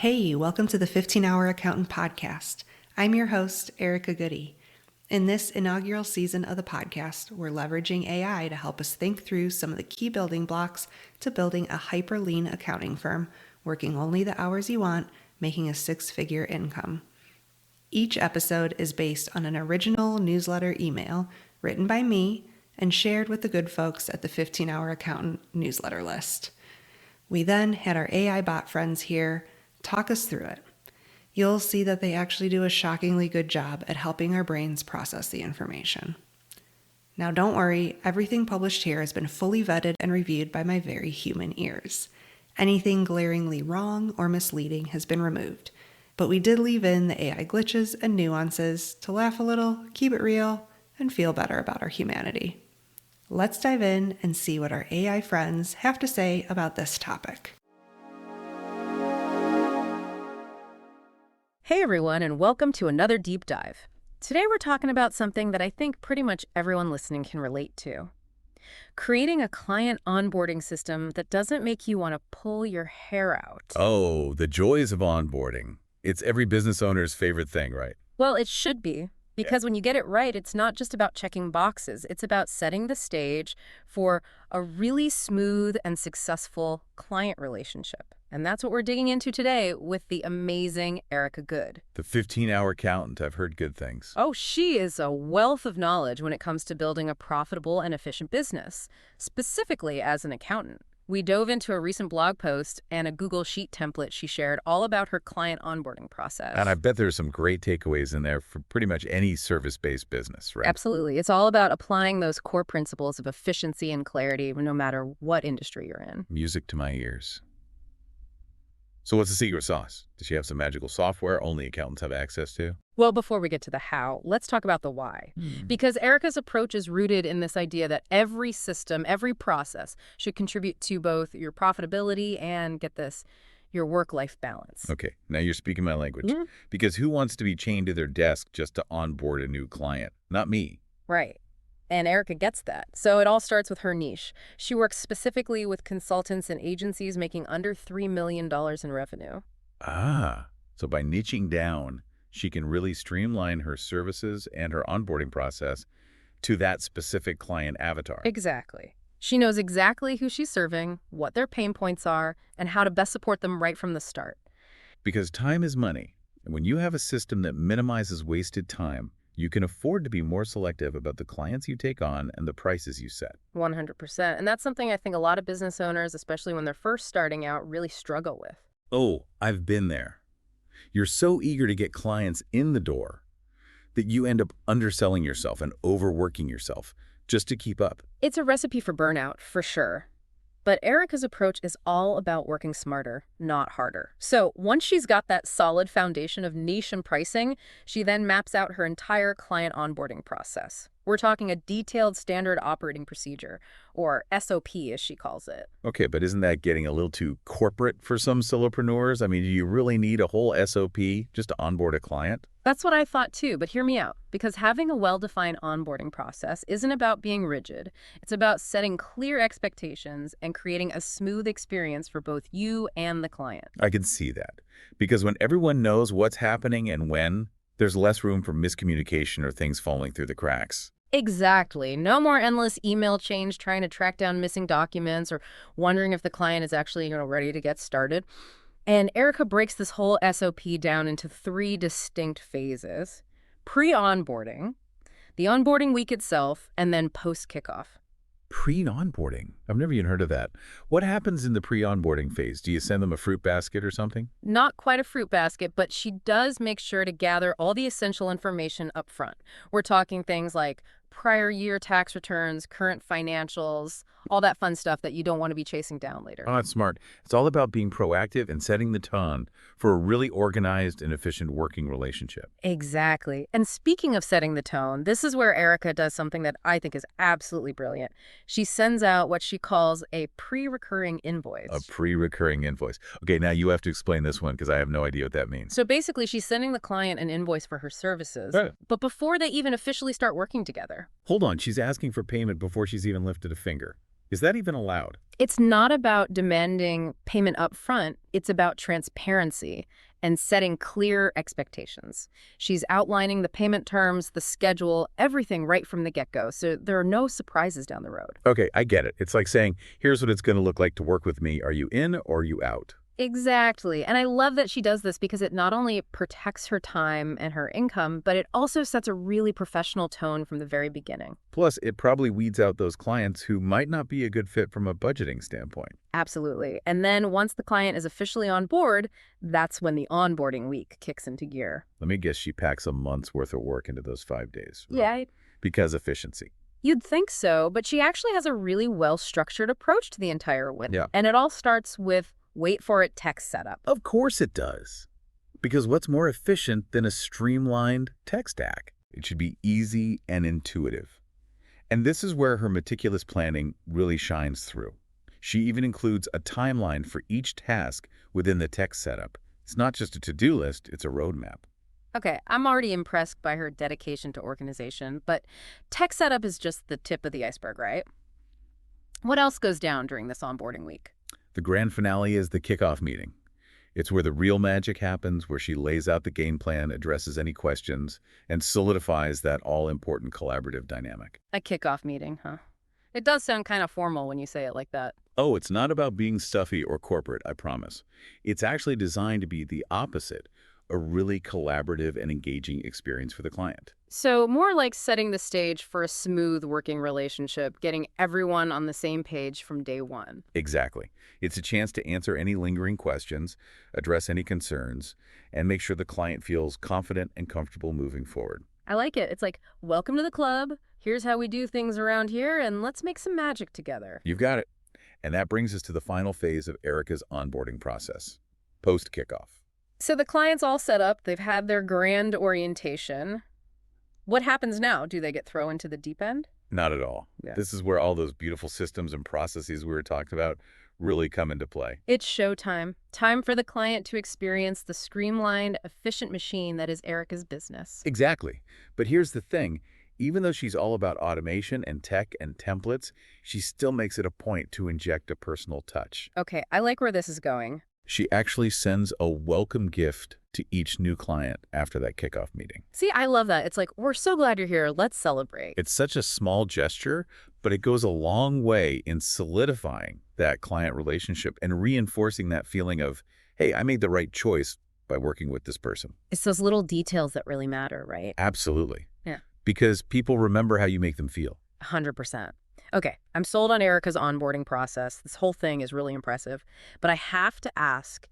Hey, welcome to the 15-Hour Accountant Podcast. I'm your host, Erica Goody. In this inaugural season of the podcast, we're leveraging AI to help us think through some of the key building blocks to building a hyper-lean accounting firm, working only the hours you want, making a six-figure income. Each episode is based on an original newsletter email written by me and shared with the good folks at the 15-Hour Accountant newsletter list. We then had our AI bot friends here talk us through it. You'll see that they actually do a shockingly good job at helping our brains process the information. Now don't worry, everything published here has been fully vetted and reviewed by my very human ears. Anything glaringly wrong or misleading has been removed, but we did leave in the AI glitches and nuances to laugh a little, keep it real, and feel better about our humanity. Let's dive in and see what our AI friends have to say about this topic. Hey everyone, and welcome to another deep dive. Today we're talking about something that I think pretty much everyone listening can relate to. Creating a client onboarding system that doesn't make you want to pull your hair out. Oh, the joys of onboarding. It's every business owner's favorite thing, right? Well, it should be, because when you get it right, it's not just about checking boxes. It's about setting the stage for a really smooth and successful client relationship. And that's what we're digging into today with the amazing Erica Good. The 15-hour accountant. I've heard good things. Oh, she is a wealth of knowledge when it comes to building a profitable and efficient business, specifically as an accountant. We dove into a recent blog post and a Google Sheet template she shared all about her client onboarding process. And I bet there's some great takeaways in there for pretty much any service-based business, right? Absolutely. It's all about applying those core principles of efficiency and clarity no matter what industry you're in. Music to my ears. So what's the secret sauce? Does she have some magical software only accountants have access to? Well, before we get to the how, let's talk about the why. Because Erica's approach is rooted in this idea that every system, every process should contribute to both your profitability and, get this, your work-life balance. Okay, now you're speaking my language. Because who wants to be chained to their desk just to onboard a new client? Not me. Right. And Erica gets that. So it all starts with her niche. She works specifically with consultants and agencies making under $3 million in revenue. Ah, so by niching down, she can really streamline her services and her onboarding process to that specific client avatar. Exactly. She knows exactly who she's serving, what their pain points are, and how to best support them right from the start. Because time is money. And when you have a system that minimizes wasted time, you can afford to be more selective about the clients you take on and the prices you set. 100%. And that's something I think a lot of business owners, especially when they're first starting out, really struggle with. Oh, I've been there. You're so eager to get clients in the door that you end up underselling yourself and overworking yourself just to keep up. It's a recipe for burnout, for sure. But Erica's approach is all about working smarter, not harder. So once she's got that solid foundation of niche and pricing, she then maps out her entire client onboarding process. We're talking a detailed standard operating procedure, or SOP as she calls it. Okay, but isn't that getting a little too corporate for some solopreneurs? I mean, do you really need a whole SOP just to onboard a client? That's what I thought too, but hear me out. Because having a well-defined onboarding process isn't about being rigid. It's about setting clear expectations and creating a smooth experience for both you and the client. I can see that. Because when everyone knows what's happening and when, there's less room for miscommunication or things falling through the cracks. Exactly. No more endless email chains trying to track down missing documents or wondering if the client is actually, ready to get started. And Erica breaks this whole SOP down into 3 distinct phases: pre-onboarding, the onboarding week itself, and then post-kickoff. Pre-onboarding? I've never even heard of that. What happens in the pre-onboarding phase? Do you send them a fruit basket or something? Not quite a fruit basket, but she does make sure to gather all the essential information up front. We're talking things like prior year tax returns, current financials, all that fun stuff that you don't want to be chasing down later. Oh, that's smart. It's all about being proactive and setting the tone for a really organized and efficient working relationship. Exactly. And speaking of setting the tone, this is where Erica does something that I think is absolutely brilliant. She sends out what she calls a pre-recurring invoice. A pre-recurring invoice. Okay, now you have to explain this one because I have no idea what that means. So basically, she's sending the client an invoice for her services, but before they even officially start working together. Hold on, she's asking for payment before she's even lifted a finger. Is that even allowed? It's not about demanding payment up front. It's about transparency and setting clear expectations. She's outlining the payment terms, the schedule, everything right from the get-go, so there are no surprises down the road. Okay, I get it. It's like saying, here's what it's going to look like to work with me. Are you in or are you out? Exactly. And I love that she does this because it not only protects her time and her income, but it also sets a really professional tone from the very beginning. Plus, it probably weeds out those clients who might not be a good fit from a budgeting standpoint. Absolutely. And then once the client is officially on board, that's when the onboarding week kicks into gear. Let me guess she packs a month's worth of work into those 5 days. Right? Yeah, Because efficiency. you'd think so, but she actually has a really well-structured approach to the entire win. Yeah. And it all starts with wait for it tech setup. Of course it does. Because what's more efficient than a streamlined tech stack? It should be easy and intuitive. And this is where her meticulous planning really shines through. She even includes a timeline for each task within the tech setup. It's not just a to-do list, it's a roadmap. Okay, I'm already impressed by her dedication to organization, but tech setup is just the tip of the iceberg, right? What else goes down during this onboarding week? The grand finale is the kickoff meeting. It's where the real magic happens, where she lays out the game plan, addresses any questions, and solidifies that all-important collaborative dynamic. A kickoff meeting, huh? It does sound kind of formal when you say it like that. Oh, it's not about being stuffy or corporate, I promise. It's actually designed to be the opposite, a really collaborative and engaging experience for the client. So more like setting the stage for a smooth working relationship, getting everyone on the same page from day one. Exactly. It's a chance to answer any lingering questions, address any concerns, and make sure the client feels confident and comfortable moving forward. I like it. It's like, welcome to the club. Here's how we do things around here, and let's make some magic together. You've got it. And that brings us to the final phase of Erica's onboarding process, post-kickoff. So the client's all set up. They've had their grand orientation. What happens now? Do they get thrown into the deep end? Not at all. Yeah. This is where all those beautiful systems and processes we were talking about really come into play. It's showtime. Time for the client to experience the streamlined, efficient machine that is Erica's business. Exactly. But here's the thing. Even though she's all about automation and tech and templates, she still makes it a point to inject a personal touch. Okay, I like where this is going. She actually sends a welcome gift to each new client after that kickoff meeting. See, I love that. It's like, we're so glad you're here. Let's celebrate. It's such a small gesture, but it goes a long way in solidifying that client relationship and reinforcing that feeling of, hey, I made the right choice by working with this person. It's those little details that really matter, right? Absolutely. Yeah. Because people remember how you make them feel. 100%. Okay, I'm sold on Erica's onboarding process. This whole thing is really impressive. But I have to ask,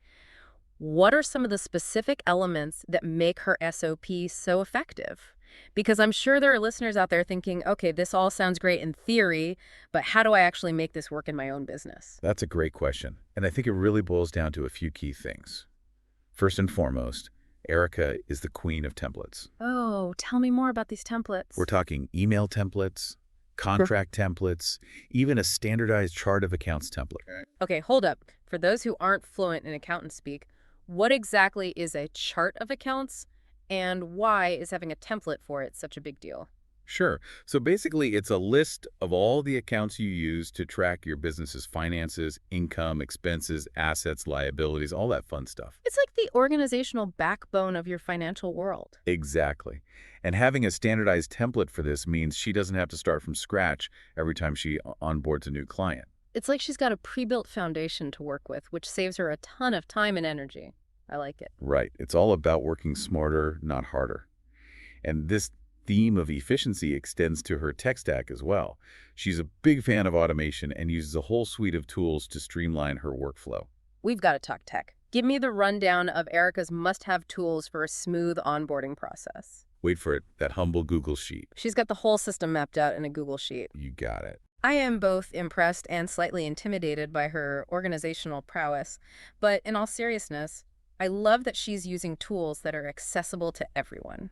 what are some of the specific elements that make her SOP so effective? Because I'm sure there are listeners out there thinking, okay, this all sounds great in theory, but how do I actually make this work in my own business? That's a great question. And I think it really boils down to a few key things. First and foremost, Erica is the queen of templates. Oh, tell me more about these templates. We're talking email templates, contract templates, even a standardized chart of accounts template. Okay, hold up. For those who aren't fluent in accountant speak, what exactly is a chart of accounts, and why is having a template for it such a big deal? Sure. So basically, it's a list of all the accounts you use to track your business's finances, income, expenses, assets, liabilities, all that fun stuff. It's like the organizational backbone of your financial world. Exactly. And having a standardized template for this means she doesn't have to start from scratch every time she onboards a new client. It's like she's got a pre-built foundation to work with, which saves her a ton of time and energy. I like it. Right. It's all about working smarter, not harder. And this theme of efficiency extends to her tech stack as well. She's a big fan of automation and uses a whole suite of tools to streamline her workflow. We've got to talk tech. Give me the rundown of Erica's must-have tools for a smooth onboarding process. Wait for it, that humble Google sheet. She's got the whole system mapped out in a Google Sheet. You got it. I am both impressed and slightly intimidated by her organizational prowess, but in all seriousness, I love that she's using tools that are accessible to everyone.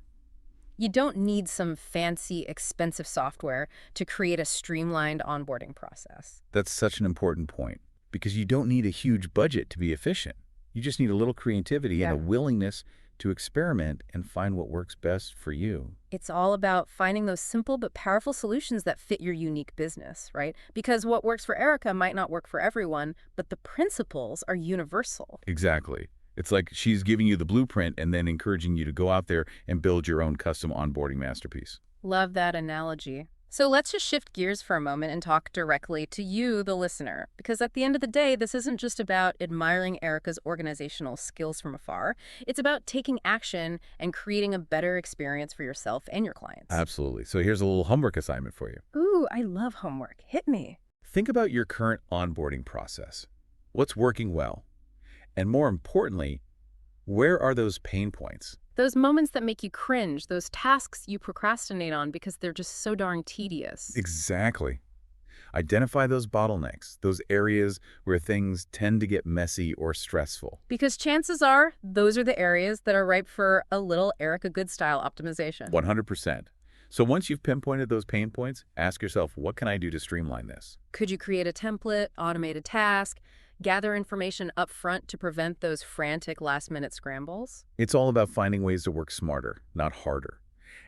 You don't need some fancy, expensive software to create a streamlined onboarding process. That's such an important point, because you don't need a huge budget to be efficient. You just need a little creativity and a willingness to experiment and find what works best for you. It's all about finding those simple but powerful solutions that fit your unique business, right? Because what works for Erica might not work for everyone, but the principles are universal. Exactly. It's like she's giving you the blueprint and then encouraging you to go out there and build your own custom onboarding masterpiece. Love that analogy. So let's just shift gears for a moment and talk directly to you, the listener. Because at the end of the day, this isn't just about admiring Erica's organizational skills from afar. It's about taking action and creating a better experience for yourself and your clients. Absolutely. So here's a little homework assignment for you. Ooh, I love homework. Hit me. Think about your current onboarding process. What's working well? And more importantly, where are those pain points? Those moments that make you cringe, those tasks you procrastinate on because they're just so darn tedious. Exactly. Identify those bottlenecks, those areas where things tend to get messy or stressful. Because chances are, those are the areas that are ripe for a little Erica Good-style optimization. 100%. So once you've pinpointed those pain points, ask yourself, what can I do to streamline this? Could you create a template, automate a task, gather information up front to prevent those frantic last-minute scrambles? It's all about finding ways to work smarter, not harder.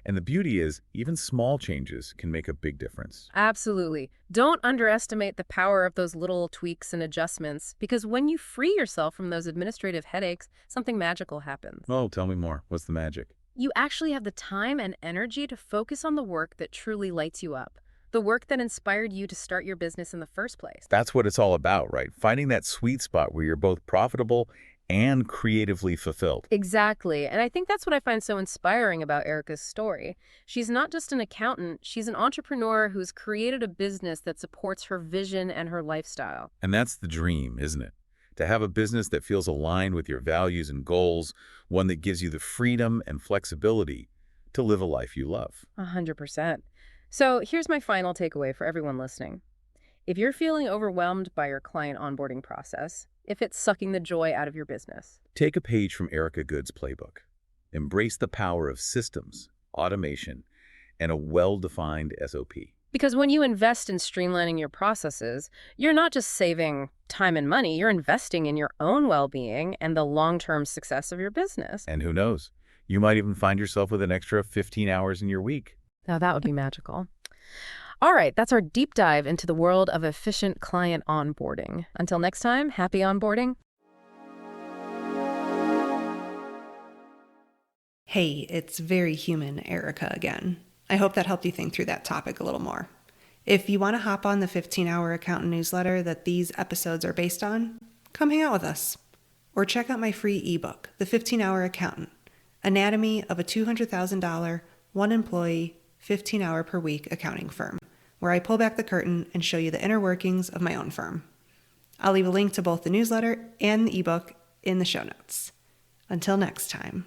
And the beauty is, even small changes can make a big difference. Absolutely. Don't underestimate the power of those little tweaks and adjustments, because when you free yourself from those administrative headaches, something magical happens. Oh, tell me more. What's the magic? You actually have the time and energy to focus on the work that truly lights you up. The work that inspired you to start your business in the first place. That's what it's all about, right? Finding that sweet spot where you're both profitable and creatively fulfilled. Exactly. And I think that's what I find so inspiring about Erica's story. She's not just an accountant, she's an entrepreneur who's created a business that supports her vision and her lifestyle. And that's the dream, isn't it? To have a business that feels aligned with your values and goals, one that gives you the freedom and flexibility to live a life you love. 100%. So here's my final takeaway for everyone listening. If you're feeling overwhelmed by your client onboarding process, if it's sucking the joy out of your business, Take a page from Erica Good's playbook. Embrace the power of systems, automation, and a well-defined SOP. because when you invest in streamlining your processes, you're not just saving time and money, you're investing in your own well-being and the long-term success of your business. And who knows, you might even find yourself with an extra 15 hours in your week. Now, that would be magical. All right, that's our deep dive into the world of efficient client onboarding. Until next time, happy onboarding. Hey, it's very human, Erica again. I hope that helped you think through that topic a little more. If you want to hop on the 15-hour accountant newsletter that these episodes are based on, come hang out with us. Or check out my free ebook, The 15-Hour Accountant, Anatomy of a $200,000, one-employee, 15-hour per week accounting firm, where I pull back the curtain and show you the inner workings of my own firm. I'll leave a link to both the newsletter and the ebook in the show notes. Until next time.